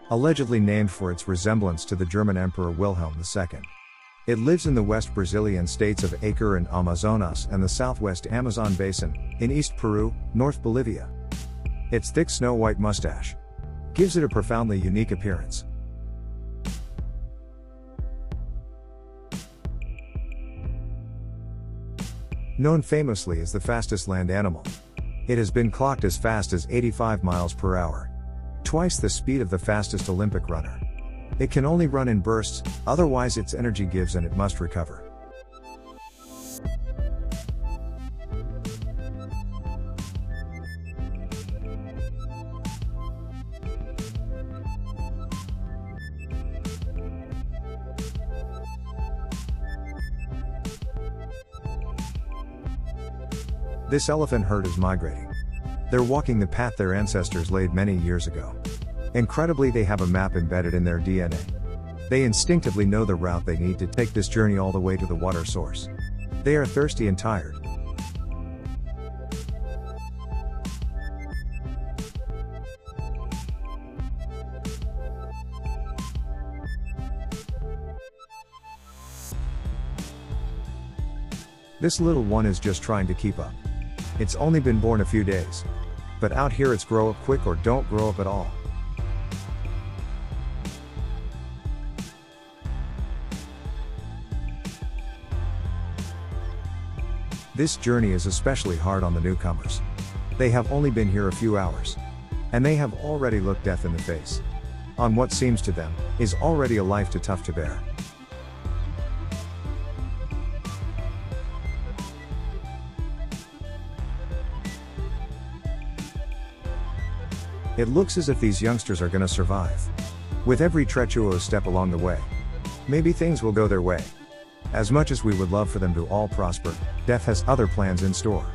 allegedly named for its resemblance to the German Emperor Wilhelm II. It lives in the West Brazilian states of Acre and Amazonas and the southwest Amazon basin, in East Peru, North Bolivia. Its thick snow-white mustache gives it a profoundly unique appearance. Known famously as the fastest land animal, it has been clocked as fast as 85 miles per hour, twice the speed of the fastest Olympic runner. It can only run in bursts, otherwise its energy gives and it must recover. This elephant herd is migrating. They're walking the path their ancestors laid many years ago. Incredibly, they have a map embedded in their DNA. They instinctively know the route they need to take this journey all the way to the water source. They are thirsty and tired. This little one is just trying to keep up. It's only been born a few days. But out here it's grow up quick or don't grow up at all. This journey is especially hard on the newcomers. They have only been here a few hours. And they have already looked death in the face. On what seems to them, is already a life too tough to bear. It looks as if these youngsters are gonna survive. With every treacherous step along the way, maybe things will go their way. As much as we would love for them to all prosper, death has other plans in store.